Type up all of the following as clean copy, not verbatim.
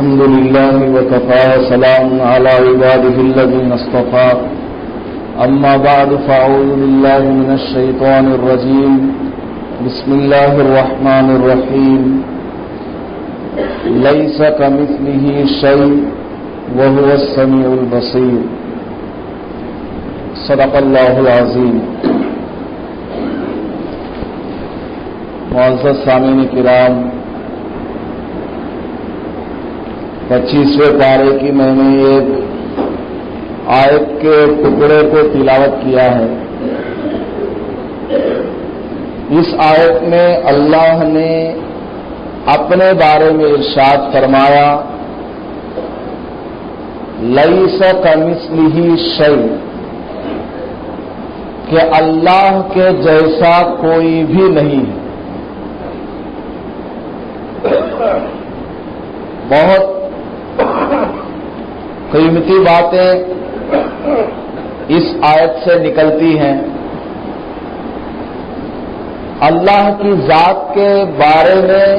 الحمد لله وكفى وسلام على عباده الذين اصطفى أما بعد فأعوذ بالله من الشيطان الرجيم بسم الله الرحمن الرحيم ليس كمثله شيء وهو السميع البصير صدق الله العظيم. معزز سامعین کرام، 25ویں پارے کی میں نے ایک آیت کے ٹکڑے کو تلاوت کیا ہے. اس آیت میں اللہ نے اپنے بارے میں ارشاد فرمایا لیس کمثلہ شیء، کہ اللہ کے جیسا کوئی بھی نہیں ہے. بہت قیمتی باتیں اس آیت سے نکلتی ہیں. اللہ کی ذات کے بارے میں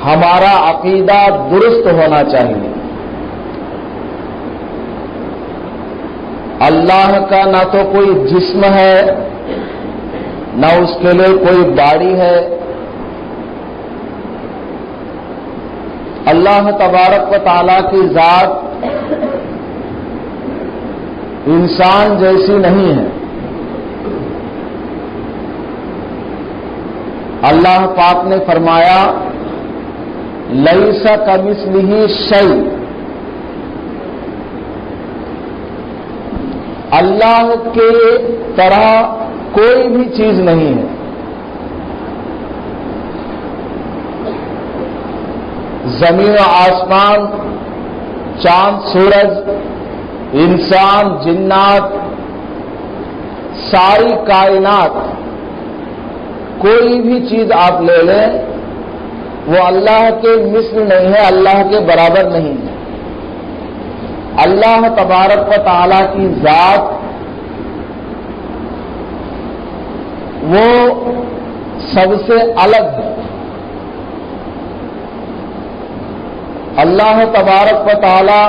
ہمارا عقیدہ درست ہونا چاہیے. اللہ کا نہ تو کوئی جسم ہے، نہ اس کے لیے کوئی باڈی ہے. اللہ تبارک و تعالیٰ کی ذات انسان جیسی نہیں ہے. اللہ پاک نے فرمایا لیس کمثلہ شیء، اللہ کے طرح کوئی بھی چیز نہیں ہے. زمین و آسمان، چاند سورج، انسان، جنات، ساری کائنات، کوئی بھی چیز آپ لے لیں وہ اللہ کے مثل نہیں ہے، اللہ کے برابر نہیں ہے. اللہ تبارک و تعالیٰ کی ذات وہ سب سے الگ ہے. اللہ تبارک و تعالی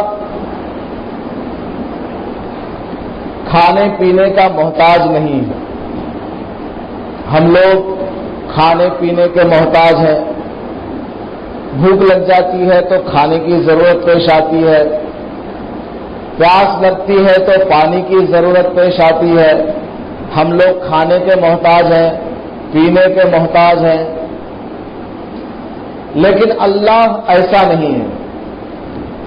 کھانے پینے کا محتاج نہیں ہے. ہم لوگ کھانے پینے کے محتاج ہیں. بھوک لگ جاتی ہے تو کھانے کی ضرورت پیش آتی ہے، پیاس لگتی ہے تو پانی کی ضرورت پیش آتی ہے. ہم لوگ کھانے کے محتاج ہیں، پینے کے محتاج ہیں. لیکن اللہ ایسا نہیں ہے.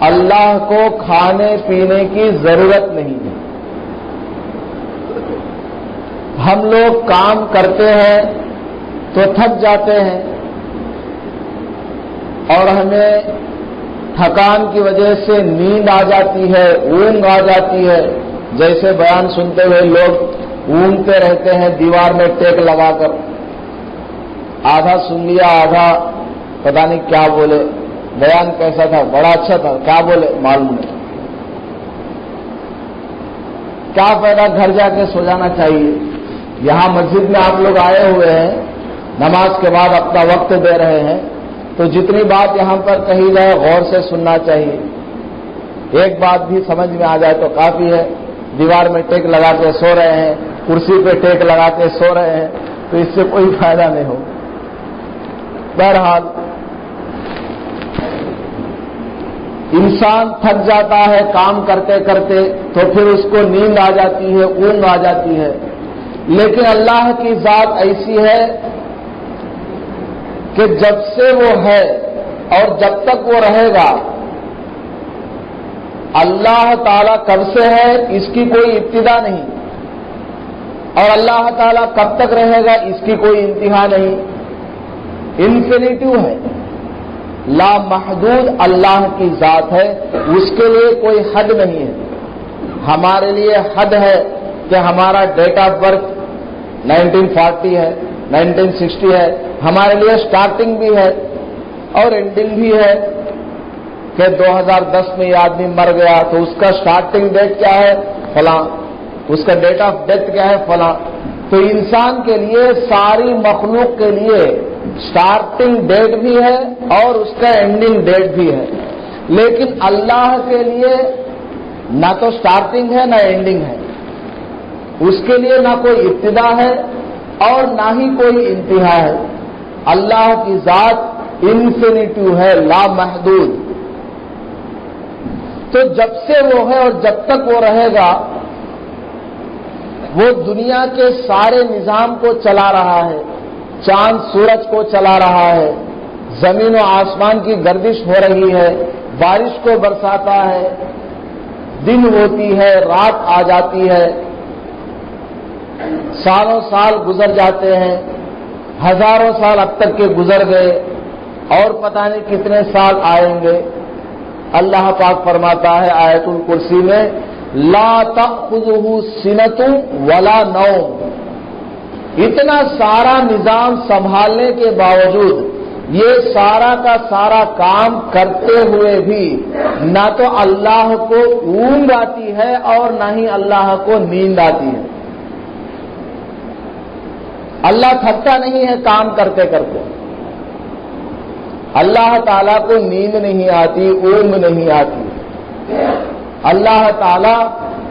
اللہ کو کھانے پینے کی ضرورت نہیں ہے. ہم لوگ کام کرتے ہیں تو تھک جاتے ہیں اور ہمیں تھکان کی وجہ سے نیند آ جاتی ہے، اونگ آ جاتی ہے. جیسے بیان سنتے ہوئے لوگ اونگتے رہتے ہیں دیوار میں ٹیک لگا کر. آدھا سن لیا، آدھا پتہ نہیں کیا بولے. بیان کیسا تھا؟ بڑا اچھا تھا. کیا بولے معلوم نہیں. کیا فائدہ؟ گھر جا کے سو جانا چاہیے. یہاں مسجد میں آپ لوگ آئے ہوئے ہیں، نماز کے بعد اپنا وقت دے رہے ہیں، تو جتنی بات یہاں پر کہی جائے غور سے سننا چاہیے. ایک بات بھی سمجھ میں آ جائے تو کافی ہے. دیوار میں ٹیک لگا کے سو رہے ہیں، کرسی پہ ٹیک لگا کے سو رہے ہیں، تو اس سے کوئی فائدہ نہیں ہو. بہرحال انسان تھک جاتا ہے کام کرتے کرتے تو پھر اس کو نیند آ جاتی ہے، اونگ آ جاتی ہے. لیکن اللہ کی ذات ایسی ہے کہ جب سے وہ ہے اور جب تک وہ رہے گا. اللہ تعالیٰ کب سے ہے اس کی کوئی ابتدا نہیں، اور اللہ تعالیٰ کب تک رہے گا اس کی کوئی انتہا نہیں. انفینیٹو ہے، لا محدود اللہ کی ذات ہے. اس کے لیے کوئی حد نہیں ہے. ہمارے لیے حد ہے کہ ہمارا ڈیٹ آف برتھ 1940 ہے، 1960 ہے. ہمارے لیے سٹارٹنگ بھی ہے اور اینڈنگ بھی ہے کہ 2010 میں یہ آدمی مر گیا تو اس کا سٹارٹنگ ڈیٹ کیا ہے؟ فلاں. اس کا ڈیٹ آف ڈیتھ کیا ہے؟ فلاں. تو انسان کے لیے، ساری مخلوق کے لیے اسٹارٹنگ ڈیٹ بھی ہے اور اس کا اینڈنگ ڈیٹ بھی ہے، لیکن اللہ کے لیے نہ تو اسٹارٹنگ ہے نہ اینڈنگ ہے، اس کے لیے نہ کوئی ابتدا ہے اور نہ ہی کوئی انتہا ہے۔ اللہ کی ذات انفینیٹو ہے، لامحدود۔ تو جب سے وہ ہے اور جب تک وہ رہے گا، وہ دنیا کے سارے نظام کو چلا رہا ہے، چاند سورج کو چلا رہا ہے، زمین و آسمان کی گردش ہو رہی ہے، بارش کو برساتا ہے، دن ہوتی ہے، رات آ جاتی ہے، سالوں سال گزر جاتے ہیں، ہزاروں سال اب تک کے گزر گئے اور پتہ نہیں کتنے سال آئیں گے۔ اللہ پاک فرماتا ہے آیت الکرسی میں، لا تأخذہ سنۃ ولا نوم۔ اتنا سارا نظام سنبھالنے کے باوجود یہ سارا کا سارا کام کرتے ہوئے بھی نہ تو اللہ کو اونگ آتی ہے اور نہ ہی اللہ کو نیند آتی ہے۔ اللہ تھکتا نہیں ہے کام کرتے کرتے، اللہ تعالیٰ کو نیند نہیں آتی، اونگ نہیں آتی۔ اللہ تعالیٰ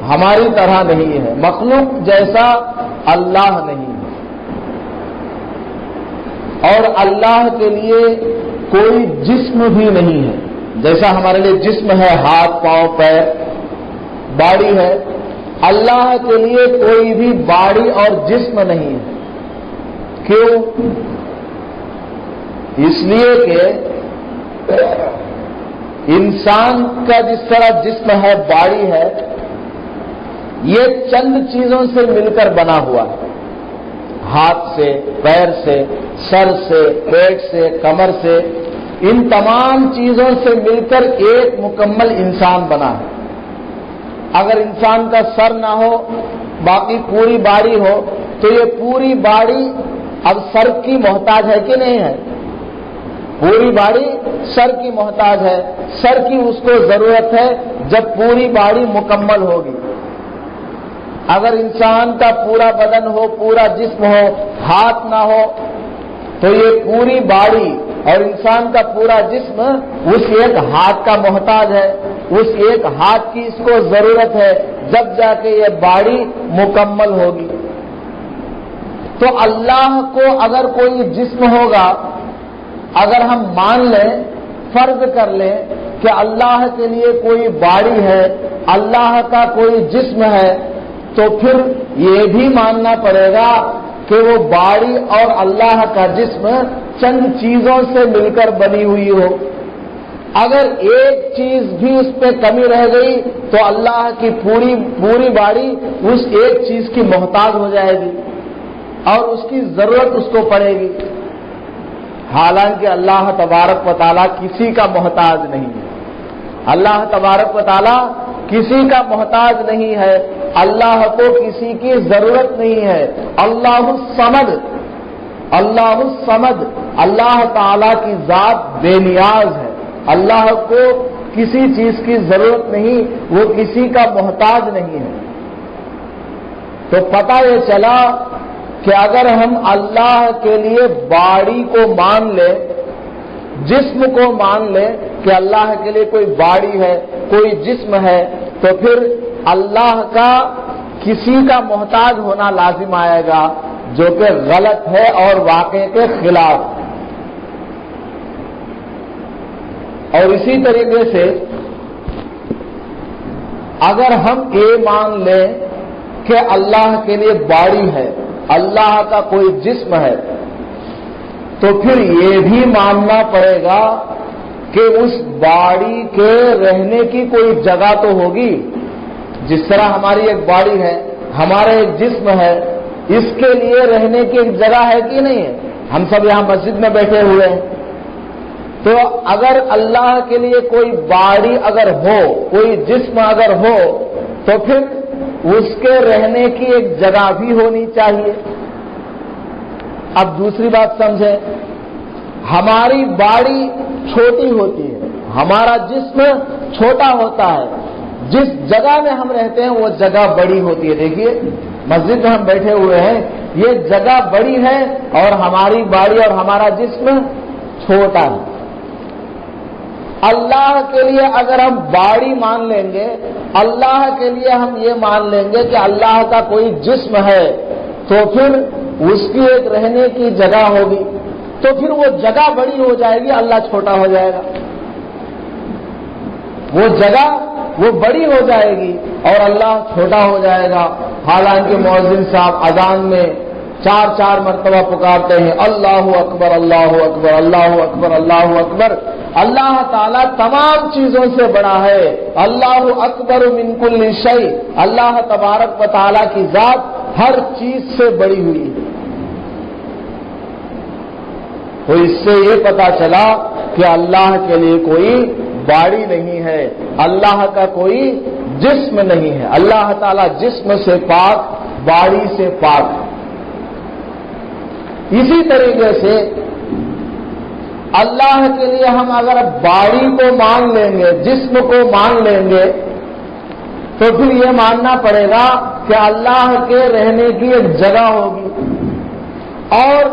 ہماری طرح نہیں ہے، مخلوق جیسا اللہ نہیں ہے، اور اللہ کے لیے کوئی جسم بھی نہیں ہے۔ جیسا ہمارے لیے جسم ہے، ہاتھ پاؤں پیر باڈی ہے، اللہ کے لیے کوئی بھی باڈی اور جسم نہیں ہے۔ کیوں؟ اس لیے کہ انسان کا جس طرح جسم ہے، باڈی ہے، یہ چند چیزوں سے مل کر بنا ہوا ہے، ہاتھ سے، پیر سے، سر سے، پیٹ سے، کمر سے، ان تمام چیزوں سے مل کر ایک مکمل انسان بنا ہے۔ اگر انسان کا سر نہ ہو، باقی پوری باڈی ہو، تو یہ پوری باڈی اب سر کی محتاج ہے کہ نہیں ہے؟ پوری باڈی سر کی محتاج ہے، سر کی اس کو ضرورت ہے جب پوری باڈی مکمل ہوگی۔ اگر انسان کا پورا بدن ہو، پورا جسم ہو، ہاتھ نہ ہو، تو یہ پوری باڈی اور انسان کا پورا جسم اس ایک ہاتھ کا محتاج ہے، اس ایک ہاتھ کی اس کو ضرورت ہے، جب جا کے یہ باڈی مکمل ہوگی۔ تو اللہ کو اگر کوئی جسم ہوگا، اگر ہم مان لیں، فرض کر لیں کہ اللہ کے لیے کوئی باڈی ہے، اللہ کا کوئی جسم ہے، تو پھر یہ بھی ماننا پڑے گا کہ وہ باڈی اور اللہ کا جسم چند چیزوں سے مل کر بنی ہوئی ہو۔ اگر ایک چیز بھی اس پہ کمی رہ گئی تو اللہ کی پوری باڈی اس ایک چیز کی محتاج ہو جائے گی اور اس کی ضرورت اس کو پڑے گی۔ حالانکہ اللہ تبارک و تعالیٰ کسی کا محتاج نہیں ہے، اللہ تبارک و تعالیٰ کسی کا محتاج نہیں ہے، اللہ کو کسی کی ضرورت نہیں ہے۔ اللہ الصمد، اللہ الصمد، اللہ تعالیٰ کی ذات بے نیاز ہے، اللہ کو کسی چیز کی ضرورت نہیں، وہ کسی کا محتاج نہیں ہے۔ تو پتہ یہ چلا کہ اگر ہم اللہ کے لیے باڈی کو مان لیں، جسم کو مان لیں کہ اللہ کے لیے کوئی باڈی ہے، کوئی جسم ہے، تو پھر اللہ کا کسی کا محتاج ہونا لازم آئے گا، جو کہ غلط ہے اور واقعے کے خلاف۔ اور اسی طریقے سے اگر ہم یہ مان لیں کہ اللہ کے لیے باڈی ہے، اللہ کا کوئی جسم ہے، تو پھر یہ بھی ماننا پڑے گا کہ اس باڈی کے رہنے کی کوئی جگہ تو ہوگی۔ جس طرح ہماری ایک باڈی ہے، ہمارا ایک جسم ہے، اس کے لیے رہنے کی ایک جگہ ہے کہ نہیں ہے؟ ہم سب یہاں مسجد میں بیٹھے ہوئے ہیں، تو اگر اللہ کے لیے کوئی باڈی اگر ہو، کوئی جسم اگر ہو، تو پھر اس کے رہنے کی ایک جگہ بھی ہونی چاہیے۔ اب دوسری بات سمجھیں، ہماری باڈی چھوٹی ہوتی ہے، ہمارا جسم چھوٹا ہوتا ہے، جس جگہ میں ہم رہتے ہیں وہ جگہ بڑی ہوتی ہے۔ دیکھیے مسجد میں ہم بیٹھے ہوئے ہیں، یہ جگہ بڑی ہے اور ہماری باڈی اور ہمارا جسم چھوٹا ہے۔ اللہ کے لیے اگر ہم باڈی مان لیں گے، اللہ کے لیے ہم یہ مان لیں گے کہ اللہ کا کوئی جسم ہے، تو پھر اس کی ایک رہنے کی جگہ ہوگی، تو پھر وہ جگہ بڑی ہو جائے گی، اللہ چھوٹا ہو جائے گا۔ وہ جگہ وہ بڑی ہو جائے گی اور اللہ چھوٹا ہو جائے گا۔ حالانکہ مؤذن صاحب اذان میں 4 مرتبہ پکارتے ہیں، اللہ اکبر اللہ اکبر اللہ اکبر اللہ اکبر۔ اللہ تعالیٰ تمام چیزوں سے بڑا ہے، اللہ اکبر من کل شیء، اللہ تبارک و تعالیٰ کی ذات ہر چیز سے بڑی ہوئی ہے۔ تو اس سے یہ پتا چلا کہ اللہ کے لیے کوئی باڈی نہیں ہے، اللہ کا کوئی جسم نہیں ہے، اللہ تعالیٰ جسم سے پاک، باڈی سے پاک ہے۔ اسی طریقے سے اللہ کے لیے ہم اگر باڈی کو مان لیں گے، جسم کو مان لیں گے، تو پھر یہ ماننا پڑے گا کہ اللہ کے رہنے کی ایک جگہ ہوگی، اور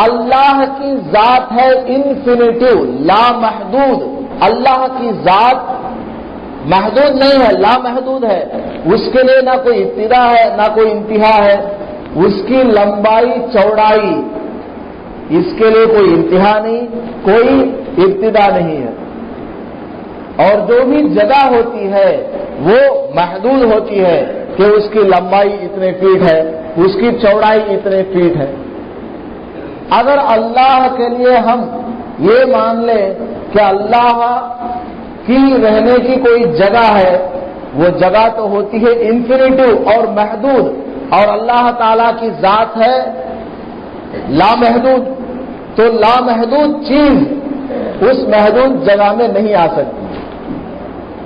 اللہ کی ذات ہے انفینیٹو، لامحدود۔ اللہ کی ذات محدود نہیں ہے، لامحدود ہے، اس کے لیے نہ کوئی ابتدا ہے نہ کوئی انتہا ہے، اس کی لمبائی چوڑائی اس کے لیے کوئی انتہا نہیں، کوئی ابتدا نہیں ہے، اور جو بھی جگہ ہوتی ہے وہ محدود ہوتی ہے کہ اس کی لمبائی اتنے فیٹ ہے، اس کی چوڑائی اتنے فیٹ ہے۔ اگر اللہ کے لیے ہم یہ مان لیں کہ اللہ کی رہنے کی کوئی جگہ ہے، وہ جگہ تو ہوتی ہے انفینیٹو اور محدود، اور اللہ تعالی کی ذات ہے لامحدود، تو لامحدود چیز اس محدود جگہ میں نہیں آ سکتی۔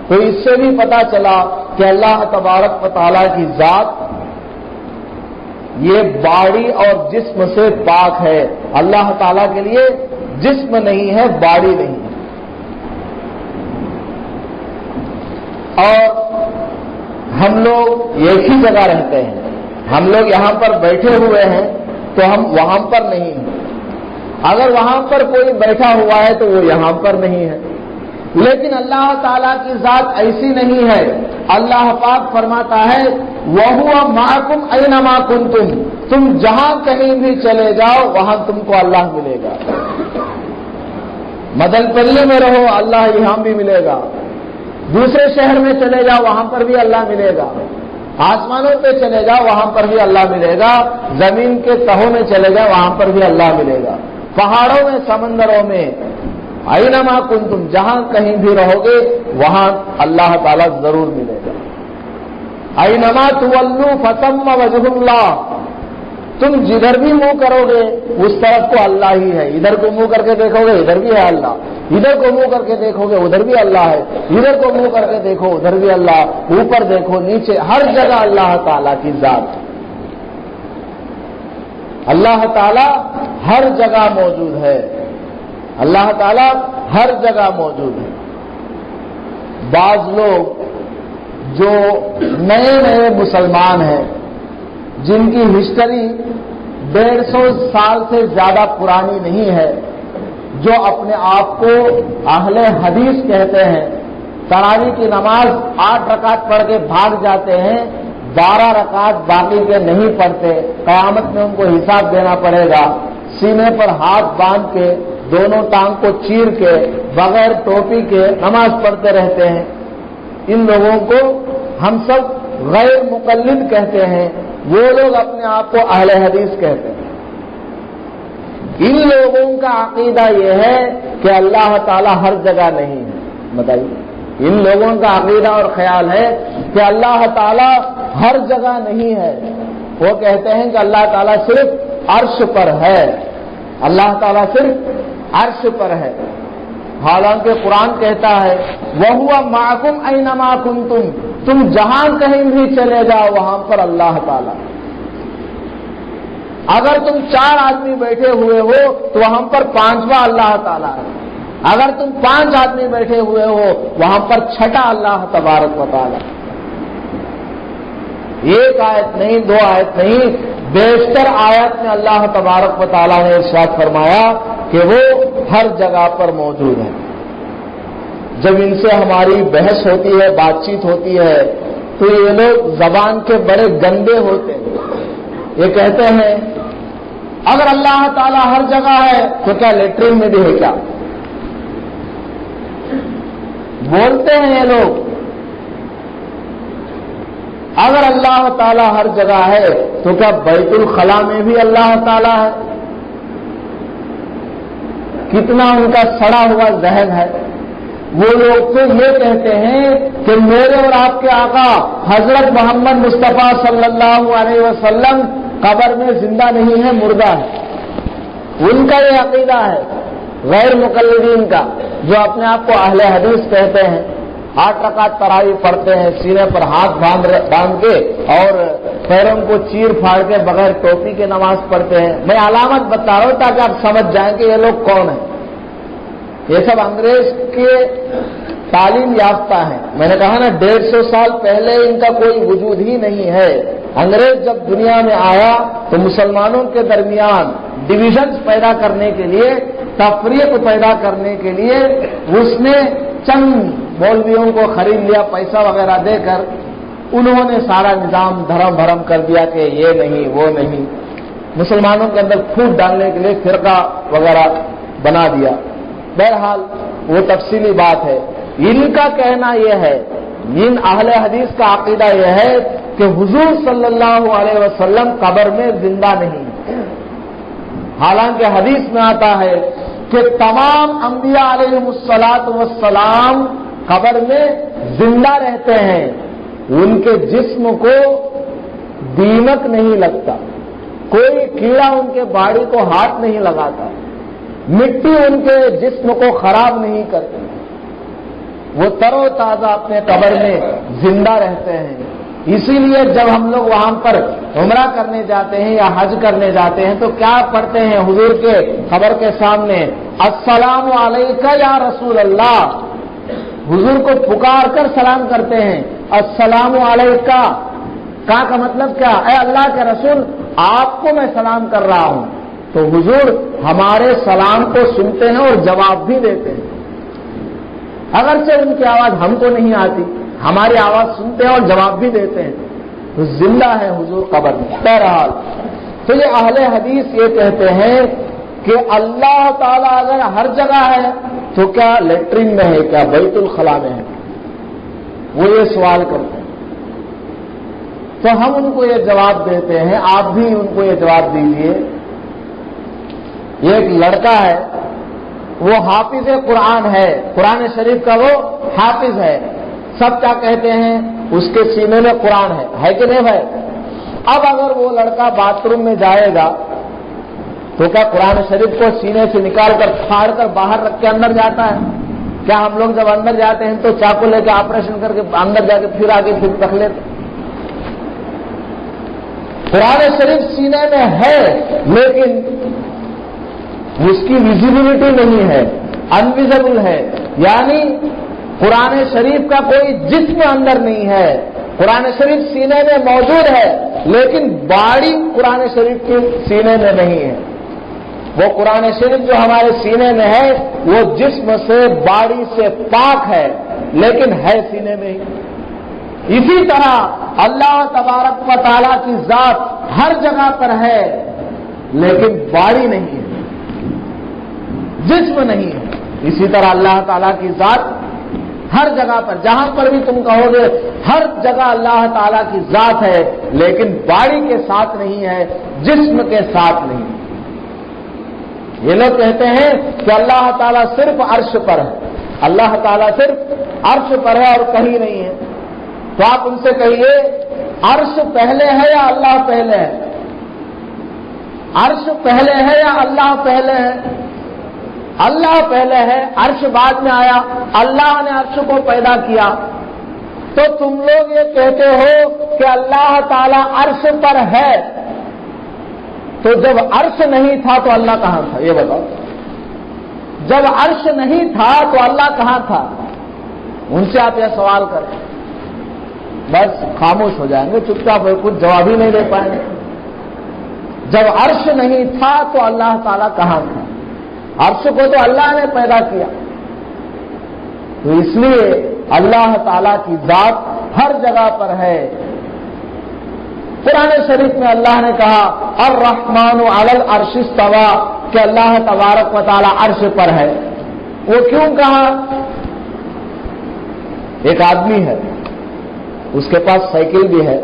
تو اس سے بھی پتا چلا کہ اللہ تبارک و تعالیٰ کی ذات یہ باڈی اور جسم سے پاک ہے، اللہ تعالیٰ کے لیے جسم نہیں ہے، باڈی نہیں ہے۔ اور ہم لوگ ایک ہی جگہ رہتے ہیں، ہم لوگ یہاں پر بیٹھے ہوئے ہیں تو ہم وہاں پر نہیں ہیں، اگر وہاں پر کوئی بیٹھا ہوا ہے تو وہ یہاں پر نہیں ہے۔ لیکن اللہ تعالیٰ کی ذات ایسی نہیں ہے، اللہ پاک فرماتا ہے وَهُوَ مَعَكُمْ أَيْنَمَا كُنْتُمْ، تم جہاں کہیں بھی چلے جاؤ وہاں تم کو اللہ ملے گا۔ مدن پلی میں رہو اللہ یہاں بھی ملے گا، دوسرے شہر میں چلے جاؤ وہاں پر بھی اللہ ملے گا، آسمانوں پہ چلے جاؤ وہاں پر بھی اللہ ملے گا، زمین کے تہوں میں چلے جاؤ وہاں پر بھی اللہ ملے گا، پہاڑوں میں، سمندروں میں، اینما کنتم، جہاں کہیں بھی رہو گے وہاں اللہ تعالیٰ ضرور ملے گا۔ اینما تولوا فثم وجہ اللہ، تم جدھر بھی منہ کرو گے اس طرف کو اللہ ہی ہے، ادھر کو منہ کر کے دیکھو گے ادھر بھی ہے اللہ، ادھر کو منہ کر کے دیکھو گے ادھر بھی اللہ ہے، ادھر کو منہ کر کے دیکھو ادھر بھی اللہ، اوپر دیکھو نیچے، ہر جگہ اللہ تعالیٰ کی ذات ہے۔ اللہ تعالیٰ ہر جگہ موجود ہے، اللہ تعالیٰ ہر جگہ موجود ہے۔ بعض لوگ جو نئے مسلمان ہیں، جن کی ہسٹری 150 سال سے زیادہ پرانی نہیں ہے، جو اپنے آپ کو اہل حدیث کہتے ہیں، تراویح کی نماز 8 رکعت پڑھ کے بھاگ جاتے ہیں، 12 رکعت باقی کے نہیں پڑھتے، قیامت میں ان کو حساب دینا پڑے گا، سینے پر ہاتھ باندھ کے دونوں ٹانگ کو چیر کے بغیر ٹوپی کے نماز پڑھتے رہتے ہیں۔ ان لوگوں کو ہم سب غیر مقلد کہتے ہیں، وہ لوگ اپنے آپ کو اہل حدیث کہتے ہیں۔ ان لوگوں کا عقیدہ یہ ہے کہ اللہ تعالیٰ ہر جگہ نہیں ہے۔ بتائیے، ان لوگوں کا عقیدہ اور خیال ہے کہ اللہ تعالیٰ ہر جگہ نہیں ہے۔ وہ کہتے ہیں کہ اللہ تعالیٰ صرف عرش پر ہے، اللہ تعالیٰ صرف عرش پر ہے، حالانکہ قرآن کہتا ہے وَهُوَ مَعَكُمْ أَيْنَمَا كُنْتُمْ، تم جہاں کہیں بھی چلے جاؤ وہاں پر اللہ تعالیٰ۔ اگر تم 4 آدمی بیٹھے ہوئے ہو تو وہاں پر 5واں اللہ تعالیٰ ہے، اگر تم 5 آدمی بیٹھے ہوئے ہو وہاں پر 6واں اللہ تبارک و تعالیٰ۔ ایک آیت نہیں، 2 آیت نہیں، بیشتر آیت میں اللہ تبارک و تعالیٰ نے ارشاد فرمایا کہ وہ ہر جگہ پر موجود ہے۔ جب ان سے ہماری بحث ہوتی ہے، بات چیت ہوتی ہے، تو یہ لوگ زبان کے بڑے گندے ہوتے ہیں۔ یہ کہتے ہیں اگر اللہ تعالیٰ ہر جگہ ہے تو کیا لیٹرین میں بھی ہے کیا؟ بولتے ہیں یہ لوگ اگر اللہ تعالیٰ ہر جگہ ہے تو کیا بیت الخلا میں بھی اللہ تعالیٰ ہے؟ کتنا ان کا سڑا ہوا ذہن ہے۔ وہ لوگ تو یہ کہتے ہیں کہ میرے اور آپ کے آقا حضرت محمد مصطفیٰ صلی اللہ علیہ وسلم قبر میں زندہ نہیں ہے، مردہ ہے۔ ان کا یہ عقیدہ ہے، غیر مقلدین کا، جو اپنے آپ کو اہل حدیث کہتے ہیں۔ 8 رکعت تراویح پڑھتے ہیں، سینے پر ہاتھ باندھ کے اور پیروں کو چیر پھاڑ کے بغیر ٹوپی کے نماز پڑھتے ہیں۔ میں علامت بتا رہا ہوں تاکہ آپ سمجھ جائیں کہ یہ لوگ کون ہیں۔ یہ سب انگریز کے تعلیم یافتہ ہیں۔ میں نے کہا نا 150 سال پہلے ان کا کوئی وجود ہی نہیں ہے۔ انگریز جب دنیا میں آیا تو مسلمانوں کے درمیان ڈویژنز پیدا کرنے کے لیے، تفریق پیدا کرنے کے لیے اس نے چند مولویوں کو خرید لیا پیسہ وغیرہ دے کر۔ انہوں نے سارا نظام دھرم بھرم کر دیا کہ یہ نہیں وہ نہیں، مسلمانوں کے اندر پھوٹ ڈالنے کے لیے فرقہ وغیرہ بنا دیا۔ بہرحال وہ تفصیلی بات ہے۔ ان کا کہنا یہ ہے، ان اہل حدیث کا عقیدہ یہ ہے کہ حضور صلی اللہ علیہ وسلم قبر میں زندہ نہیں، حالانکہ حدیث میں آتا ہے کہ تمام انبیاء علیہم الصلاۃ والسلام قبر میں زندہ رہتے ہیں، ان کے جسم کو دیمک نہیں لگتا، کوئی کیڑا ان کے باڑی کو ہاتھ نہیں لگاتا، مٹی ان کے جسم کو خراب نہیں کرتی، وہ تر و تازہ اپنے قبر میں زندہ رہتے ہیں۔ اسی لیے جب ہم لوگ وہاں پر عمرہ کرنے جاتے ہیں یا حج کرنے جاتے ہیں تو کیا پڑھتے ہیں حضور کے قبر کے سامنے؟ السلام علیکہ یا رسول اللہ۔ حضور کو پکار کر سلام کرتے ہیں، السلام علیکہ۔ کا مطلب کیا؟ اے اللہ کے رسول، آپ کو میں سلام کر رہا ہوں۔ تو حضور ہمارے سلام کو سنتے ہیں اور جواب بھی دیتے ہیں، اگرچہ ان کی آواز ہم کو نہیں آتی، ہماری آواز سنتے ہیں اور جواب بھی دیتے ہیں۔ تو زندہ ہے حضور قبر میں۔ بہرحال تو یہ اہل حدیث یہ کہتے ہیں کہ اللہ تعالیٰ اگر ہر جگہ ہے تو کیا لیٹرین میں ہے، کیا بیت الخلا میں ہے؟ وہ یہ سوال کرتے ہیں۔ تو ہم ان کو یہ جواب دیتے ہیں، آپ بھی ان کو یہ جواب دیجیے۔ یہ ایک لڑکا ہے، وہ حافظ قرآن ہے، قرآن شریف کا وہ حافظ ہے، سب کیا کہتے ہیں اس کے سینے میں قرآن ہے کہ نہیں بھائی؟ اب اگر وہ لڑکا باتھ روم میں جائے گا تو کیا قرآن شریف کو سینے سے نکال کر پھاڑ کر باہر رکھ کے اندر جاتا ہے؟ کیا ہم لوگ جب اندر جاتے ہیں تو چاقو لے کے آپریشن کر کے اندر جا کے پھر آگے پھر رکھ لیتے؟ قرآن شریف سینے میں ہے لیکن اس کی ویزیبلٹی نہیں ہے، انویزبل ہے، یعنی قرآن شریف کا کوئی جسم اندر نہیں ہے۔ قرآن شریف سینے میں موجود ہے لیکن باڑی قرآن شریف کے سینے میں نہیں ہے۔ وہ قرآن شریف جو ہمارے سینے میں ہے وہ جسم سے باڑی سے پاک ہے لیکن ہے سینے میں ہی۔ اسی طرح اللہ تبارک و تعالیٰ کی ذات ہر جگہ پر ہے لیکن باڑی نہیں ہے، جسم نہیں ہے۔ اسی طرح اللہ تعالیٰ کی ذات ہر جگہ پر، جہاں پر بھی تم کہو گے ہر جگہ اللہ تعالیٰ کی ذات ہے لیکن باڑی کے ساتھ نہیں ہے، جسم کے ساتھ نہیں۔ یہ لوگ کہتے ہیں کہ اللہ تعالیٰ صرف عرش پر ہے، اللہ تعالیٰ صرف عرش پر ہے اور کہیں نہیں ہے۔ تو آپ ان سے کہیے عرش پہلے ہے یا اللہ پہلے ہے؟ عرش پہلے ہے یا اللہ پہلے ہے؟ اللہ پہلے ہے، عرش بعد میں آیا، اللہ نے عرش کو پیدا کیا۔ تو تم لوگ یہ کہتے ہو کہ اللہ تعالیٰ عرش پر ہے، تو جب عرش نہیں تھا تو اللہ کہاں تھا؟ یہ بتاؤ۔ جب عرش نہیں تھا تو اللہ کہاں تھا؟ ان سے آپ یہ سوال کریں، بس خاموش ہو جائیں گے، چپ چاپ کچھ جواب ہی نہیں دے پائیں گے۔ جب عرش نہیں تھا تو اللہ تعالیٰ کہاں تھا؟ عرش کو تو اللہ نے پیدا کیا. تو اس لیے اللہ تعالیٰ کی ذات ہر جگہ پر ہے. قرآن شریف میں اللہ نے کہا الرحمن علی العرش استوى کہ اللہ تبارک و تعالیٰ عرش پر ہے. وہ کیوں کہا؟ ایک آدمی ہے، اس کے پاس سائیکل بھی ہے،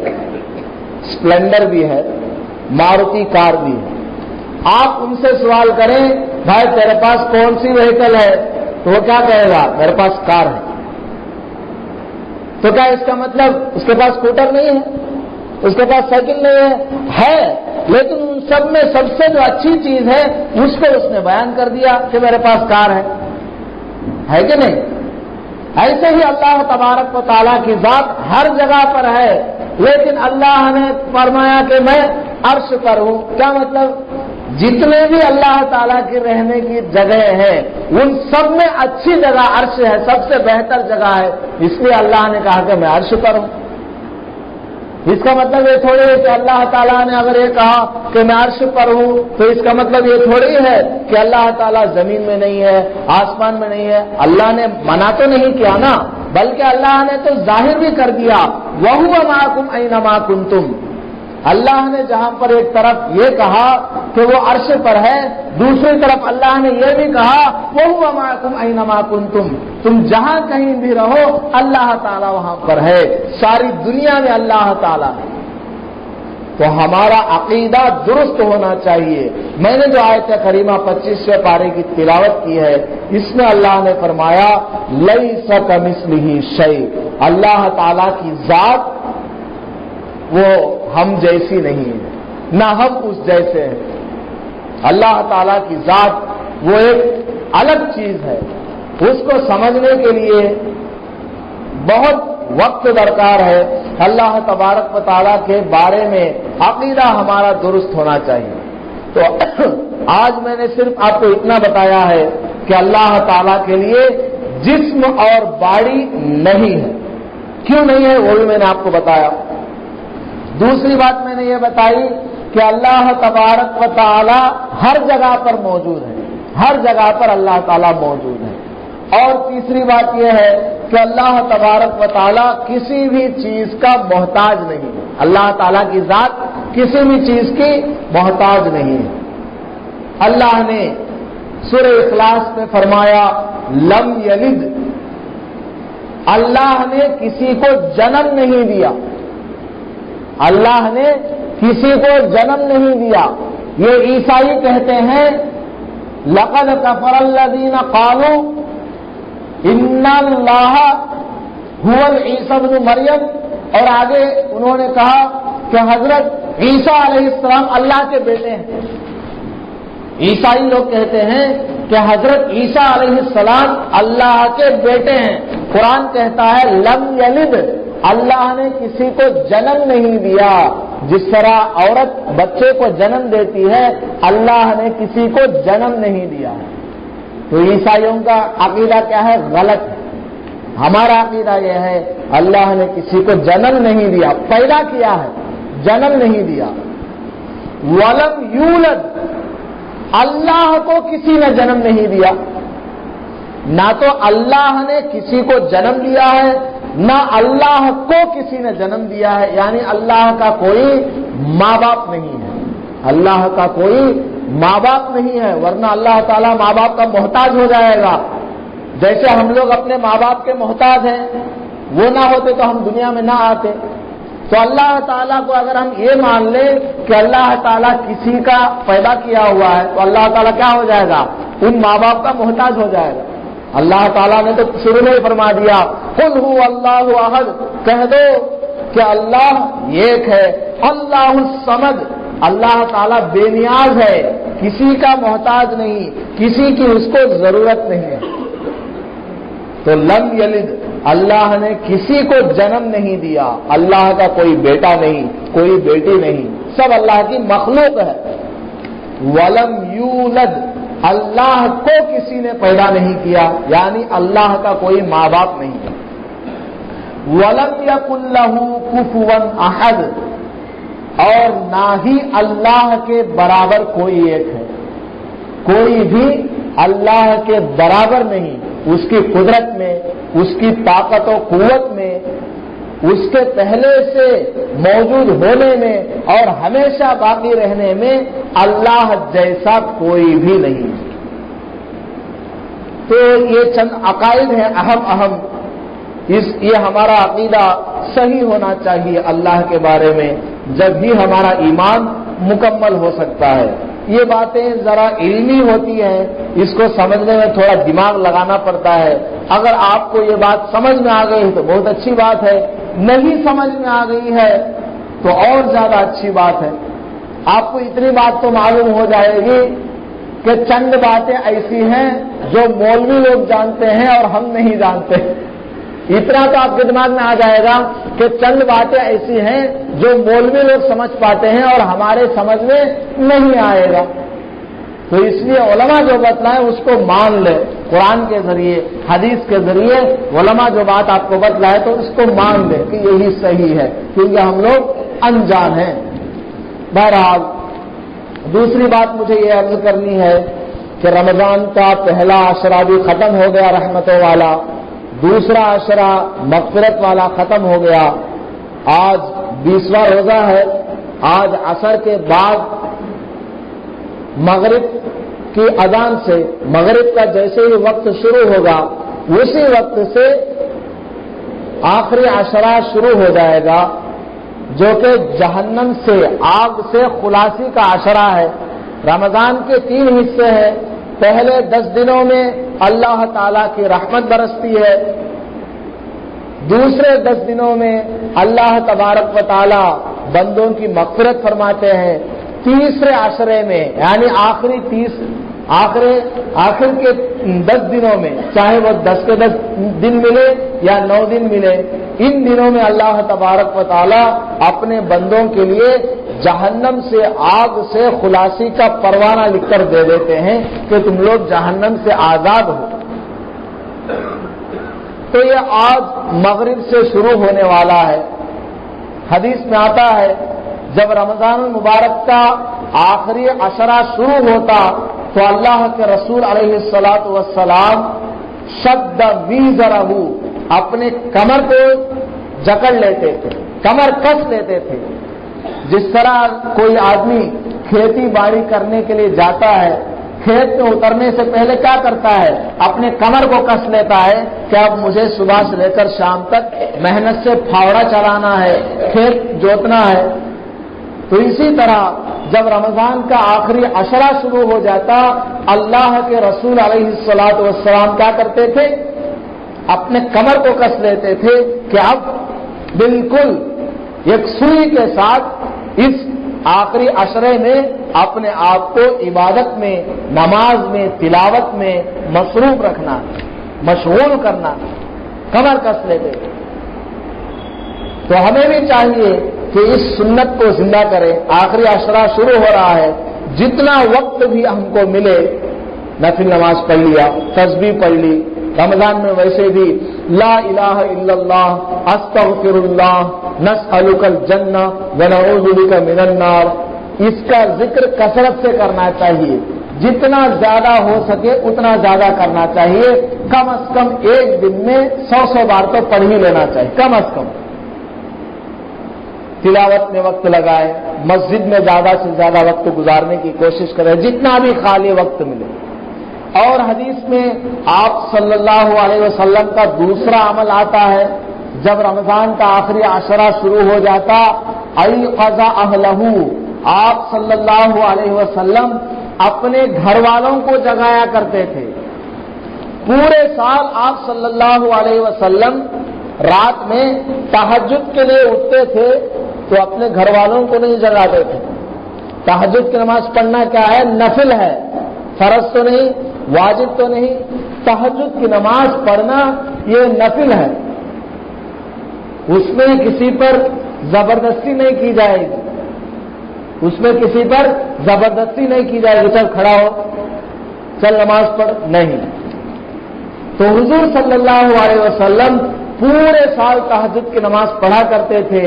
اسپلینڈر بھی ہے، ماروتی کار بھی ہے. آپ ان سے سوال کریں بھائی تیرے پاس کون سی وہیکل ہے، تو وہ کیا کہے گا؟ میرے پاس کار ہے. تو کیا اس کا مطلب اس کے پاس اسکوٹر نہیں ہے، اس کے پاس سائیکل نہیں ہے؟ لیکن ان سب میں سب سے جو اچھی چیز ہے اس کو اس نے بیان کر دیا کہ میرے پاس کار ہے کہ نہیں؟ ایسے ہی اللہ تبارک و تعالیٰ کی ذات ہر جگہ پر ہے، لیکن اللہ نے فرمایا کہ میں عرش پر ہوں. کیا مطلب؟ جتنے بھی اللہ تعالیٰ کی رہنے کی جگہ ہے ان سب میں اچھی جگہ عرش ہے، سب سے بہتر جگہ ہے. اس لیے اللہ نے کہا کہ میں عرش پر ہوں. اس کا مطلب یہ تھوڑی ہے کہ اللہ تعالیٰ نے اگر یہ کہا کہ میں عرش پر ہوں تو اس کا مطلب یہ تھوڑی ہے کہ اللہ تعالیٰ زمین میں نہیں ہے، آسمان میں نہیں ہے. اللہ نے منع تو نہیں کیا نا، بلکہ اللہ نے تو ظاہر بھی کر دیا وَهُوَ مَعَكُمْ أَيْنَمَا كُنتُمْ. اللہ نے جہاں پر ایک طرف یہ کہا کہ وہ عرش پر ہے، دوسری طرف اللہ نے یہ بھی کہا وَهُوَ مَعَكُمْ أَيْنَمَا كُنتُمْ. تم جہاں کہیں بھی رہو اللہ تعالیٰ وہاں پر ہے، ساری دنیا میں اللہ تعالیٰ ہے. تو ہمارا عقیدہ درست ہونا چاہیے. میں نے جو آیت کریمہ 25 پارے کی تلاوت کی ہے اس میں اللہ نے فرمایا لَيْسَ كَمِثْلِهِ شَيْءٌ. اللہ تعالیٰ کی ذات وہ ہم جیسی نہیں ہے، نہ ہم اس جیسے ہیں. اللہ تعالیٰ کی ذات وہ ایک الگ چیز ہے. اس کو سمجھنے کے لیے بہت وقت درکار ہے. اللہ تبارک و تعالیٰ کے بارے میں عقیدہ ہمارا درست ہونا چاہیے. تو آج میں نے صرف آپ کو اتنا بتایا ہے کہ اللہ تعالیٰ کے لیے جسم اور باڈی نہیں ہے. کیوں نہیں ہے وہ بھی میں نے آپ کو بتایا. دوسری بات میں نے یہ بتائی کہ اللہ تبارک و تعالیٰ ہر جگہ پر موجود ہے، ہر جگہ پر اللہ تعالیٰ موجود ہے. اور تیسری بات یہ ہے کہ اللہ تبارک و تعالیٰ کسی بھی چیز کا محتاج نہیں ہے. اللہ تعالیٰ کی ذات کسی بھی چیز کی محتاج نہیں ہے. اللہ نے سورہ اخلاص میں فرمایا لم یلد. اللہ نے کسی کو جنم نہیں دیا، اللہ نے کسی کو جنم نہیں دیا. یہ عیسائی کہتے ہیں لقد کفر الذین قالوا ان اللہ هو عیسی ابن مریم. اور آگے انہوں نے کہا کہ حضرت عیسیٰ علیہ السلام اللہ کے بیٹے ہیں. عیسائی لوگ کہتے ہیں کہ حضرت عیسیٰ علیہ السلام اللہ کے بیٹے ہیں. قرآن کہتا ہے لم یلد. اللہ نے کسی کو جنم نہیں دیا. جس طرح عورت بچے کو جنم دیتی ہے اللہ نے کسی کو جنم نہیں دیا. تو عیسائیوں کا عقیدہ کیا ہے؟ غلط ہے. ہمارا عقیدہ یہ ہے اللہ نے کسی کو جنم نہیں دیا، پیدا کیا ہے، جنم نہیں دیا. ولم یولد. اللہ کو کسی نے جنم نہیں دیا. نہ تو اللہ نے کسی کو جنم دیا ہے نہ اللہ کو کسی نے جنم دیا ہے. یعنی اللہ کا کوئی ماں باپ نہیں ہے، اللہ کا کوئی ماں باپ نہیں ہے، ورنہ اللہ تعالیٰ ماں باپ کا محتاج ہو جائے گا. جیسے ہم لوگ اپنے ماں باپ کے محتاج ہیں، وہ نہ ہوتے تو ہم دنیا میں نہ آتے. تو اللہ تعالیٰ کو اگر ہم یہ مان لیں کہ اللہ تعالیٰ کسی کا پیدا کیا ہوا ہے تو اللہ تعالیٰ کیا ہو جائے گا؟ ان ماں باپ کا محتاج ہو جائے گا. اللہ تعالیٰ نے تو شروع میں ہی فرما دیا قل هو اللہ احد. کہہ دو کہ اللہ ایک ہے. اللہ الصمد. اللہ تعالیٰ بے نیاز ہے، کسی کا محتاج نہیں، کسی کی اس کو ضرورت نہیں ہے. تو لم یلد. اللہ نے کسی کو جنم نہیں دیا. اللہ کا کوئی بیٹا نہیں، کوئی بیٹی نہیں، سب اللہ کی مخلوق ہے. ولم یولد. اللہ کو کسی نے پیدا نہیں کیا، یعنی اللہ کا کوئی ماں باپ نہیں ہے. ولم یکن لہ کفوا احد. اور نہ ہی اللہ کے برابر کوئی ایک ہے. کوئی بھی اللہ کے برابر نہیں، اس کی قدرت میں، اس کی طاقت و قوت میں، اس کے پہلے سے موجود ہونے میں اور ہمیشہ باقی رہنے میں اللہ جیسا کوئی بھی نہیں. تو یہ چند عقائد ہیں اہم. یہ ہمارا عقیدہ صحیح ہونا چاہیے اللہ کے بارے میں، جب ہی ہمارا ایمان مکمل ہو سکتا ہے. یہ باتیں ذرا علمی ہوتی ہیں، اس کو سمجھنے میں تھوڑا دماغ لگانا پڑتا ہے. اگر آپ کو یہ بات سمجھ میں آ گئی تو بہت اچھی بات ہے، نہیں سمجھ میں آ گئی ہے تو اور زیادہ اچھی بات ہے. آپ کو اتنی بات تو معلوم ہو جائے گی کہ چند باتیں ایسی ہیں جو مولوی لوگ جانتے ہیں اور ہم نہیں جانتے. اتنا تو آپ کے دماغ میں آ جائے گا کہ چند باتیں ایسی ہیں جو مولوی لوگ سمجھ پاتے ہیں اور ہمارے سمجھ میں نہیں آئے گا. تو اس لیے علماء جو بتلائیں اس کو مان لے. قرآن کے ذریعے، حدیث کے ذریعے علماء جو بات آپ کو بتلائے تو اس کو مان لے کہ یہی صحیح ہے، کیونکہ ہم لوگ انجان ہیں. بہرحال دوسری بات مجھے یہ عرض کرنی ہے کہ رمضان کا پہلا عشرہ بھی ختم ہو گیا رحمتوں والا، دوسرا عشرہ مغفرت والا ختم ہو گیا. آج 20واں روزہ ہے. آج عصر کے بعد مغرب کی اذان سے، مغرب کا جیسے ہی وقت شروع ہوگا اسی وقت سے آخری عشرہ شروع ہو جائے گا، جو کہ جہنم سے، آگ سے خلاصی کا عشرہ ہے. رمضان کے 3 حصے ہیں. پہلے 10 دنوں میں اللہ تعالی کی رحمت برستی ہے. دوسرے 10 دنوں میں اللہ تبارک و تعالی بندوں کی مغفرت فرماتے ہیں. تیسرے عشرے میں یعنی آخر کے 10 دنوں میں، چاہے وہ 10 کے 10 دن ملے یا 9 دن ملے، ان دنوں میں اللہ تبارک و تعالی اپنے بندوں کے لیے جہنم سے، آگ سے خلاصی کا پروانہ لکھ کر دے دیتے ہیں کہ تم لوگ جہنم سے آزاد ہو. تو یہ آج مغرب سے شروع ہونے والا ہے. حدیث میں آتا ہے جب رمضان المبارک کا آخری عشرہ شروع ہوتا تو اللہ کے رسول علیہ الصلاۃ والسلام شد ویزرہ، اپنے کمر کو جکڑ لیتے تھے، کمر کس لیتے تھے. جس طرح کوئی آدمی کھیتی باڑی کرنے کے لیے جاتا ہے، کھیت میں اترنے سے پہلے کیا کرتا ہے؟ اپنے کمر کو کس لیتا ہے کہ اب مجھے صبح سے لے کر شام تک محنت سے پھاوڑا چلانا ہے، کھیت جوتنا ہے. تو اسی طرح جب رمضان کا آخری عشرہ شروع ہو جاتا، اللہ کے رسول علیہ الصلاۃ والسلام کیا کرتے تھے؟ اپنے کمر کو کس لیتے تھے کہ اب بالکل ایک سوئی کے ساتھ اس آخری عشرے میں اپنے آپ کو عبادت میں، نماز میں، تلاوت میں مصروف رکھنا، مشغول کرنا، کمر کس لیتے تھے. تو ہمیں بھی چاہیے کہ اس سنت کو زندہ کریں. آخری عشرہ شروع ہو رہا ہے، جتنا وقت بھی ہم کو ملے نفل نماز پڑھ لیا، تسبیح پڑھ لی. رمضان میں ویسے بھی لا الہ الا اللہ، استغفر اللہ، نسألک الجنہ ونعوذ بک من النار، اس کا ذکر کثرت سے کرنا چاہیے. جتنا زیادہ ہو سکے اتنا زیادہ کرنا چاہیے. کم از کم ایک دن میں 100 بار تو پڑھ ہی لینا چاہیے کم از کم. تلاوت میں وقت لگائے، مسجد میں زیادہ سے زیادہ وقت گزارنے کی کوشش کریں جتنا بھی خالی وقت ملے. اور حدیث میں آپ صلی اللہ علیہ وسلم کا دوسرا عمل آتا ہے، جب رمضان کا آخری عشرہ شروع ہو جاتا، ایقظ اہلہ، آپ صلی اللہ علیہ وسلم اپنے گھر والوں کو جگایا کرتے تھے. پورے سال آپ صلی اللہ علیہ وسلم رات میں تہجد کے لیے اٹھتے تھے تو اپنے گھر والوں کو نہیں جگاتے تھے. تہجد کی نماز پڑھنا کیا ہے؟ نفل ہے، فرض تو نہیں، واجب تو نہیں. تہجد کی نماز پڑھنا یہ نفل ہے، اس میں کسی پر زبردستی نہیں کی جائے گی، اس میں کسی پر زبردستی نہیں کی جائے گی چل کھڑا ہو، چل نماز پڑھ، نہیں. تو حضور صلی اللہ علیہ وسلم پورے سال تہجد کی نماز پڑھا کرتے تھے،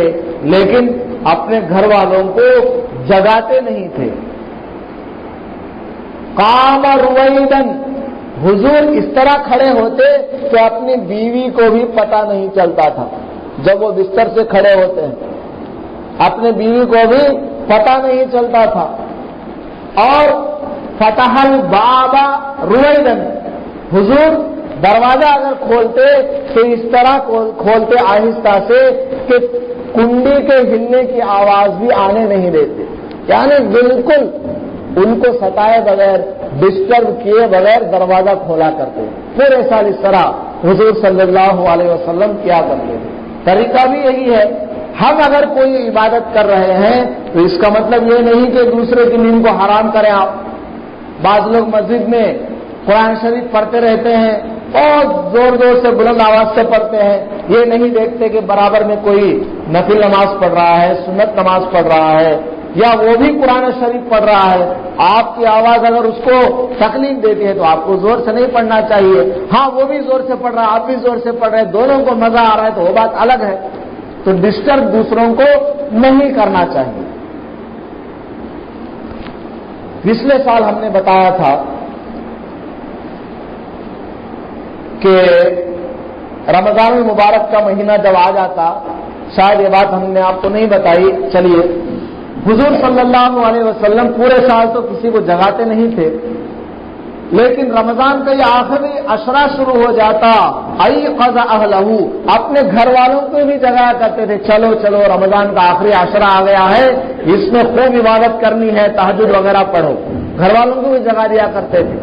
لیکن اپنے گھر والوں کو جگاتے نہیں تھے. قام رویدن، حضور اس طرح کھڑے ہوتے کہ اپنی بیوی کو بھی پتہ نہیں چلتا تھا. جب وہ بستر سے کھڑے ہوتے ہیں اپنے بیوی کو بھی پتہ نہیں چلتا تھا. اور فتح الباب رویدن، حضور دروازہ اگر کھولتے تو اس طرح کھولتے آہستہ سے کہ کنڈی کے ہلنے کی آواز بھی آنے نہیں دیتے، یعنی بالکل ان کو ستائے بغیر، ڈسٹرب کیے بغیر دروازہ کھولا کرتے. پورے سال اس طرح حضور صلی اللہ علیہ وسلم کیا کرتے. طریقہ بھی یہی ہے. ہم اگر کوئی عبادت کر رہے ہیں تو اس کا مطلب یہ نہیں کہ دوسرے کی نیند کو حرام کریں آپ. بعض لوگ مسجد میں قرآن شریف پڑھتے رہتے ہیں، بہت زور زور سے بلند آواز سے پڑھتے ہیں، یہ نہیں دیکھتے کہ برابر میں کوئی نفل نماز پڑھ رہا ہے، سنت نماز پڑھ رہا ہے، یا وہ بھی قرآن شریف پڑھ رہا ہے. آپ کی آواز اگر اس کو تکلیف دیتی ہے تو آپ کو زور سے نہیں پڑھنا چاہیے. ہاں وہ بھی زور سے پڑھ رہا ہے، آپ بھی زور سے پڑھ رہے ہیں، دونوں کو مزہ آ رہا ہے تو وہ بات الگ ہے. تو ڈسٹرب دوسروں کو نہیں کرنا چاہیے. پچھلے سال ہم نے بتایا تھا کہ رمضان المبارک کا مہینہ جب آ جاتا، شاید یہ بات ہم نے آپ کو نہیں بتائی. چلیے، حضور صلی اللہ علیہ وسلم پورے سال تو کسی کو جگاتے نہیں تھے، لیکن رمضان کا یہ آخری عشرہ شروع ہو جاتا، ایقظ اہلہ، اپنے گھر والوں کو بھی جگایا کرتے تھے. چلو چلو، رمضان کا آخری عشرہ آ گیا ہے، اس میں خوب عبادت کرنی ہے، تہجد وغیرہ پڑھو. گھر والوں کو بھی جگا دیا کرتے تھے،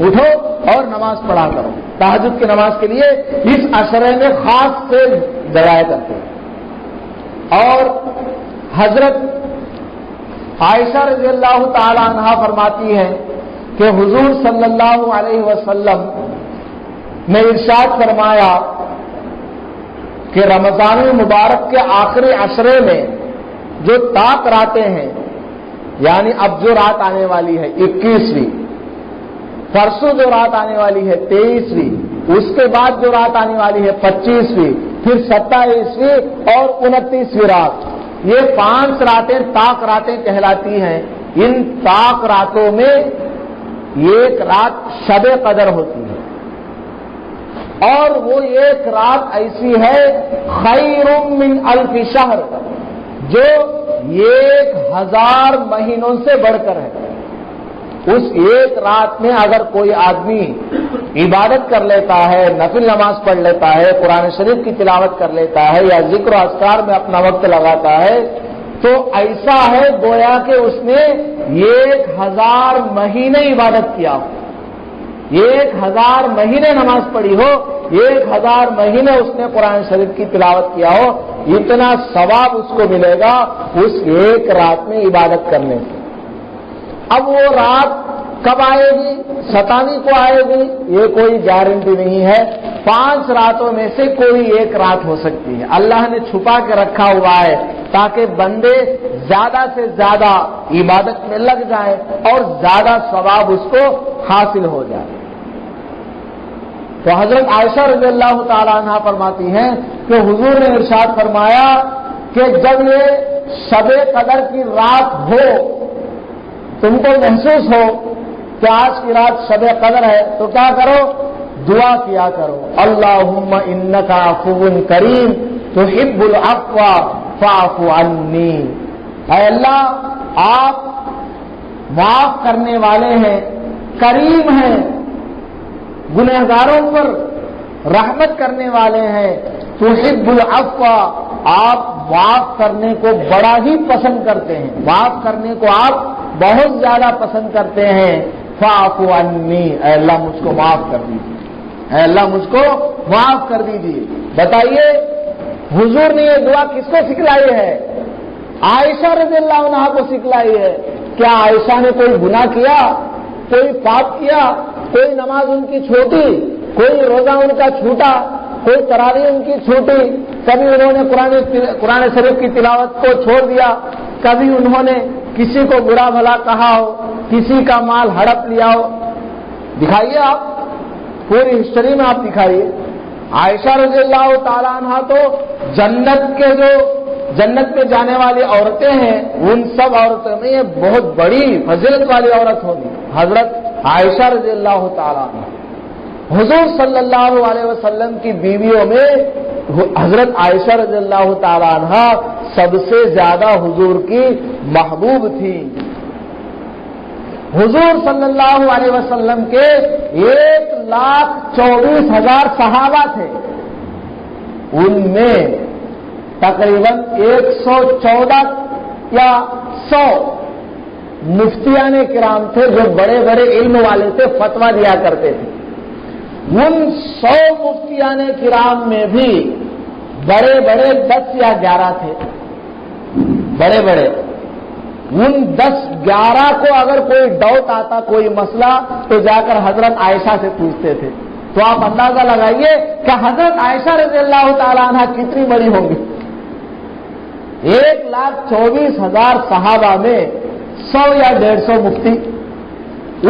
اٹھو اور نماز پڑھا کرو. تہجد کی نماز کے لیے اس عشرے میں خاص سے جگایا کرتے. اور حضرت عائشہ رضی اللہ تعالی عنہا فرماتی ہیں کہ حضور صلی اللہ علیہ وسلم نے ارشاد فرمایا کہ رمضان المبارک کے آخری عشرے میں جو طاق راتیں ہیں، یعنی اب جو رات آنے والی ہے 21ویں، پرسوں جو رات آنے والی ہے 23ویں، اس کے بعد جو رات آنے والی ہے 25ویں، پھر 27ویں اور 29ویں رات، یہ 5 راتیں طاق راتیں کہلاتی ہیں. ان طاق راتوں میں ایک رات شب قدر ہوتی ہے، اور وہ ایک رات ایسی ہے خیر من الف شہر، جو 1000 مہینوں سے بڑھ کر ہے. اس ایک رات میں اگر کوئی آدمی عبادت کر لیتا ہے، نفل نماز پڑھ لیتا ہے، قرآن شریف کی تلاوت کر لیتا ہے، یا ذکر و اذکار میں اپنا وقت لگاتا ہے، تو ایسا ہے گویا کہ اس نے 1000 مہینے عبادت کیا ہو، 1000 مہینے نماز پڑھی ہو، 1000 مہینے اس نے قرآن شریف کی تلاوت کیا ہو. اتنا ثواب اس کو ملے گا اس ایک رات میں عبادت کرنے سے. اب وہ رات کب آئے گی؟ 27 کو آئے گی، یہ کوئی گارنٹی نہیں ہے. 5 راتوں میں سے کوئی ایک رات ہو سکتی ہے. اللہ نے چھپا کے رکھا ہوا ہے تاکہ بندے زیادہ سے زیادہ عبادت میں لگ جائیں اور زیادہ ثواب اس کو حاصل ہو جائے. تو حضرت عائشہ رضی اللہ تعالی عنہ فرماتی ہیں کہ حضور نے ارشاد فرمایا کہ جب یہ شب قدر کی رات ہو، تم کو محسوس ہو کہ آج کی رات شب قدر ہے، تو کیا کرو؟ دعا کیا کرو، اللہم انک عفو کریم تحب العفو فاعف عنی. اے اللہ، آپ معاف کرنے والے ہیں، کریم ہیں، گنہگاروں پر رحمت کرنے والے ہیں. تحب العفو، آپ معاف کرنے کو بڑا ہی پسند کرتے ہیں، معاف کرنے کو آپ بہت زیادہ پسند کرتے ہیں. فاعف عنی، اے اللہ مجھ کو معاف کر دیجیے، اے اللہ مجھ کو معاف کر دیجیے. بتائیے حضور نے یہ دعا کس کو سکھلائی ہے؟ عائشہ رضی اللہ عنہا کو سکھلائی ہے. کیا عائشہ نے کوئی گناہ کیا، کوئی پاپ کیا، کوئی نماز ان کی چھوٹی، کوئی روزہ ان کا چھوٹا، کوئی تراویح ان کی چھوٹی، کبھی انہوں نے قرآن شریف کی تلاوت کو چھوڑ دیا، کبھی انہوں نے کسی کو برا بھلا کہا ہو، کسی کا مال ہڑپ لیا ہو؟ دکھائیے، آپ پوری ہسٹری میں آپ دکھائیے. عائشہ رضی اللہ تعالیٰ عنہ تو جنت کے جو جنت میں جانے والی عورتیں ہیں ان سب عورتوں میں یہ بہت بڑی فضیلت والی عورت ہوگی حضرت عائشہ رضی اللہ تعالیٰ عنہ۔ حضور صلی اللہ علیہ وسلم کی بیویوں میں حضرت عائشہ رضی اللہ تعالیٰ عنہ سب سے زیادہ حضور کی محبوب تھی۔ حضور صلی اللہ علیہ وسلم کے 1,24,000 صحابہ تھے، ان میں تقریباً 114 یا 100 مفتیان کرام تھے جو بڑے بڑے علم والے تھے، فتویٰ دیا کرتے تھے۔ ان 100 مفتیان کرام میں بھی بڑے بڑے 10 یا 11 تھے، بڑے بڑے۔ ان 10-11 کو اگر کوئی ڈاؤٹ آتا، کوئی مسئلہ، تو جا کر حضرت عائشہ سے پوچھتے تھے۔ تو آپ اندازہ لگائیے کہ حضرت عائشہ رضی اللہ تعالیٰ عنہ کتنی بڑی ہوں گی۔ 1,24,000 صحابہ میں 100 یا 150 مفتی،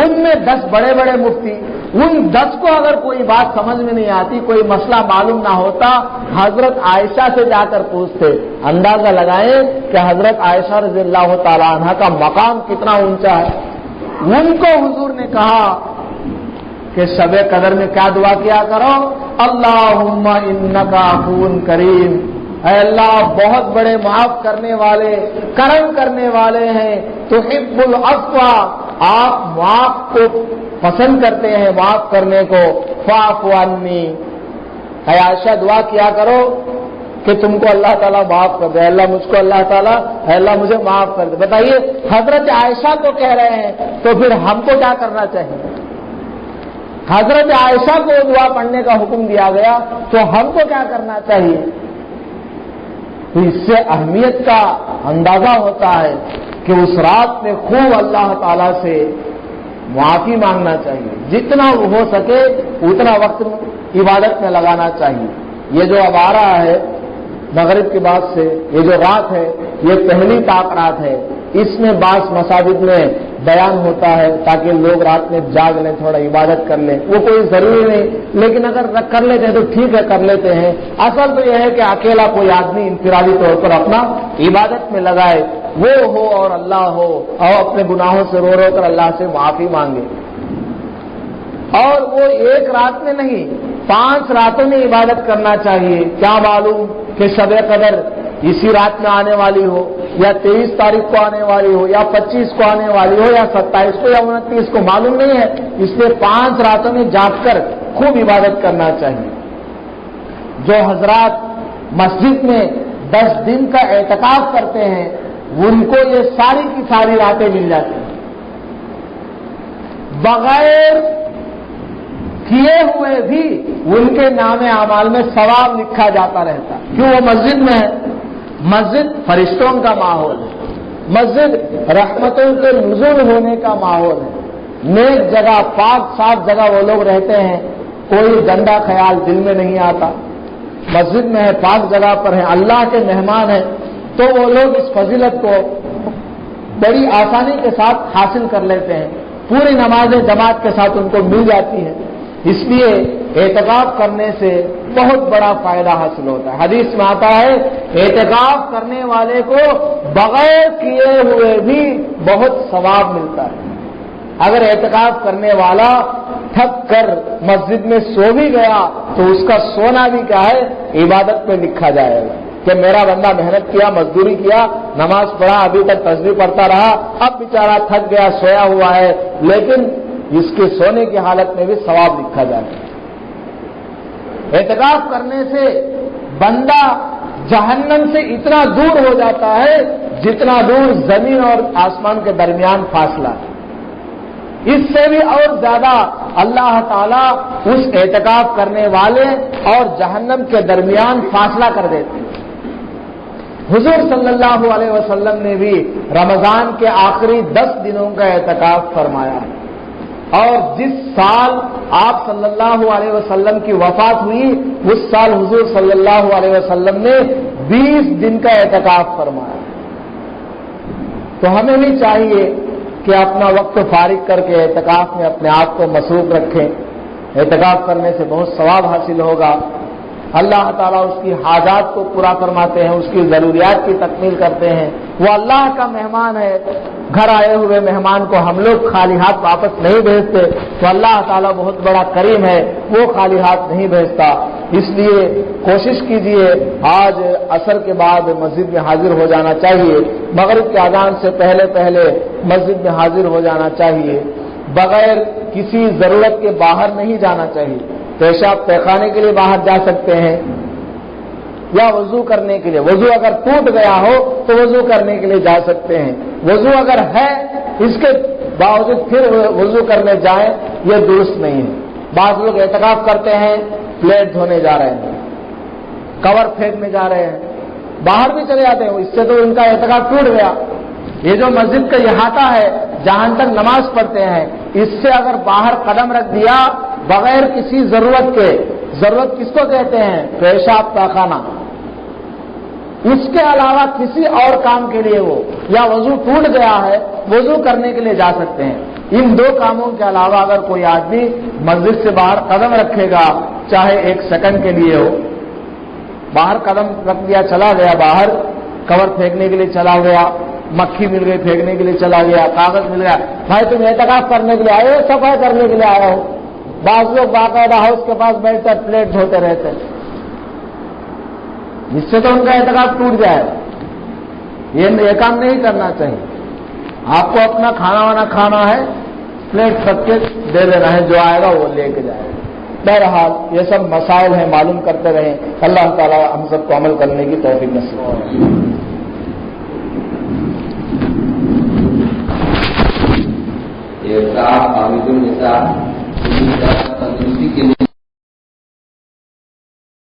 ان میں 10 بڑے بڑے مفتی۔ ان 10 کو اگر کوئی بات سمجھ میں نہیں آتی، کوئی مسئلہ معلوم نہ ہوتا، حضرت عائشہ سے جا کر پوچھتے۔ اندازہ لگائیں کہ حضرت عائشہ رضی اللہ تعالیٰ عنہ کا مقام کتنا اونچا ہے۔ ان کو حضور نے کہا کہ شب قدر میں کیا دعا کیا کرو؟ اللہم انکا عفو کریم، اے اللہ بہت بڑے معاف کرنے والے، کرم کرنے والے ہیں، تحب العفو، آپ معاف کو پسند کرتے ہیں، معاف کرنے کو، فاعف عنی، اے عائشہ دعا کیا کرو کہ تم کو اللہ تعالیٰ معاف کر دے، اللہ مجھ کو اللہ تعالیٰ، اے اللہ مجھے معاف کر دے۔ بتائیے حضرت عائشہ کو کہہ رہے ہیں تو پھر ہم کو کیا کرنا چاہیے؟ حضرت عائشہ کو دعا پڑھنے کا حکم دیا گیا تو ہم کو کیا کرنا چاہیے؟ تو اس سے اہمیت کا اندازہ ہوتا ہے کہ اس رات میں خوب اللہ تعالیٰ سے معافی مانگنا چاہیے، جتنا ہو سکے اتنا وقت عبادت میں لگانا چاہیے۔ یہ جو اب آ رہا ہے مغرب کے بعد سے، یہ جو رات ہے یہ پہلی طاق رات ہے، اس میں بعض مساجد میں بیان ہوتا ہے تاکہ لوگ رات میں جاگ لیں، تھوڑا عبادت کر لیں۔ وہ کوئی ضروری نہیں، لیکن اگر کر لیتے ہیں تو ٹھیک ہے، کر لیتے ہیں۔ اصل تو یہ ہے کہ اکیلا کوئی آدمی انفرادی طور پر اپنا عبادت میں لگائے، وہ ہو اور اللہ ہو، اور اپنے گناہوں سے رو رو کر اللہ سے معافی مانگے۔ اور وہ ایک رات میں نہیں، 5 راتوں میں عبادت کرنا چاہیے۔ کیا معلوم کہ شب قدر اسی رات میں آنے والی ہو، یا 23 تاریخ کو آنے والی ہو، یا 25 کو آنے والی ہو، یا 27 کو یا 29 کو، معلوم نہیں ہے۔ اس لیے 5 راتوں میں جاگ کر خوب عبادت کرنا چاہیے۔ جو حضرات مسجد میں 10 دن کا اعتکاف کرتے ہیں ان کو یہ ساری کی ساری راتیں مل جاتی ہیں، بغیر کیے ہوئے بھی ان کے نام اعمال میں ثواب لکھا جاتا رہتا ہے۔ کیوں؟ وہ مسجد میں ہے۔ مسجد فرشتوں کا ماحول ہے، مسجد رحمتوں کے نزول ہونے کا ماحول ہے، نیک جگہ، پاک صاف جگہ وہ لوگ رہتے ہیں، کوئی گندا خیال دل میں نہیں آتا۔ مسجد میں ہے، پاک جگہ پر ہے، اللہ کے مہمان ہیں، تو وہ لوگ اس فضیلت کو بڑی آسانی کے ساتھ حاصل کر لیتے ہیں، پوری نماز جماعت کے ساتھ ان کو مل جاتی ہے۔ اس لیے اعتکاف کرنے سے بہت بڑا فائدہ حاصل ہوتا ہے۔ حدیث میں آتا ہے اعتکاف کرنے والے کو بغیر کیے ہوئے بھی بہت ثواب ملتا ہے۔ اگر اعتکاف کرنے والا تھک کر مسجد میں سو بھی گیا تو اس کا سونا بھی کیا ہے؟ عبادت میں لکھا جائے گا کہ میرا بندہ محنت کیا، مزدوری کیا، نماز پڑھا، ابھی تک تسبیح پڑھتا رہا، اب بیچارہ تھک گیا، سویا ہوا ہے، لیکن اس کے سونے کی حالت میں بھی ثواب لکھا جائے گا۔ اعتکاف کرنے سے بندہ جہنم سے اتنا دور ہو جاتا ہے جتنا دور زمین اور آسمان کے درمیان فاصلہ ہے۔ اس سے بھی اور زیادہ اللہ تعالیٰ اس اعتکاف کرنے والے اور جہنم کے درمیان فاصلہ کر دیتے ہیں۔ حضور صلی اللہ علیہ وسلم نے بھی رمضان کے آخری 10 دنوں کا اعتکاف فرمایا ہے، اور جس سال آپ صلی اللہ علیہ وسلم کی وفات ہوئی اس سال حضور صلی اللہ علیہ وسلم نے 20 دن کا اعتکاف فرمایا۔ تو ہمیں بھی چاہیے کہ اپنا وقت فارغ کر کے اعتکاف میں اپنے آپ کو مصروف رکھیں۔ اعتکاف کرنے سے بہت ثواب حاصل ہوگا۔ اللہ تعالیٰ اس کی حاجات کو پورا فرماتے ہیں، اس کی ضروریات کی تکمیل کرتے ہیں۔ وہ اللہ کا مہمان ہے، گھر آئے ہوئے مہمان کو ہم لوگ خالی ہاتھ واپس نہیں بھیجتے، تو اللہ تعالیٰ بہت بڑا کریم ہے، وہ خالی ہاتھ نہیں بھیجتا۔ اس لیے کوشش کیجئے آج عصر کے بعد مسجد میں حاضر ہو جانا چاہیے، مغرب کے اذان سے پہلے پہلے مسجد میں حاضر ہو جانا چاہیے، بغیر کسی ضرورت کے باہر نہیں جانا چاہیے۔ پیشاب پیخانے کے لیے باہر جا سکتے ہیں یا وضو کرنے کے لیے، وضو اگر ٹوٹ گیا ہو تو وضو کرنے کے لیے جا سکتے ہیں، وضو اگر ہے اس کے باوجود پھر وضو کرنے جائیں یہ درست نہیں ہے۔ بعض لوگ اعتکاف کرتے ہیں، پلیٹ دھونے جا رہے ہیں، کور پھینکنے جا رہے ہیں، باہر بھی چلے جاتے ہیں، اس سے تو ان کا اعتکاف ٹوٹ گیا۔ یہ جو مسجد کا احاطہ ہے جہاں تک نماز پڑھتے ہیں، اس سے اگر باہر قدم رکھ دیا بغیر کسی ضرورت کے، ضرورت کس کو کہتے ہیں؟ پیشاب پاخانہ، اس کے علاوہ کسی اور کام کے لیے وہ، یا وضو ٹوٹ گیا ہے وضو کرنے کے لیے جا سکتے ہیں۔ ان دو کاموں کے علاوہ اگر کوئی آدمی مسجد سے باہر قدم رکھے گا، چاہے 1 سیکنڈ کے لیے ہو، باہر قدم رکھ دیا چلا گیا، باہر کور پھینکنے کے لیے چلا گیا، مکھی مل گئی پھینکنے کے لیے چلا گیا، کاغذ مل گیا، بھائی تم اعتکاف کرنے کے لیے آئے ہو، صفائی کرنے کے لیے آیا ہو؟ بعض لوگ باقاعدہ ہاؤس کے پاس بیٹھ کر پلیٹ دھوتے رہتے ہیں، جس سے تو ان کا اعتکاف ٹوٹ جائے۔ یہ کام نہیں کرنا چاہیے۔ آپ کو اپنا کھانا وانا کھانا ہے، پلیٹ رکھ کے دے دینا ہے، جو آئے گا وہ لے کے جائے گا۔ بہرحال یہ سب مسائل ہیں، معلوم کرتے رہیں۔ اللہ تعالیٰ ہم سب کو عمل کرنے کی توفیق نصیب فرمائے۔ حامد النساء تندرستی کے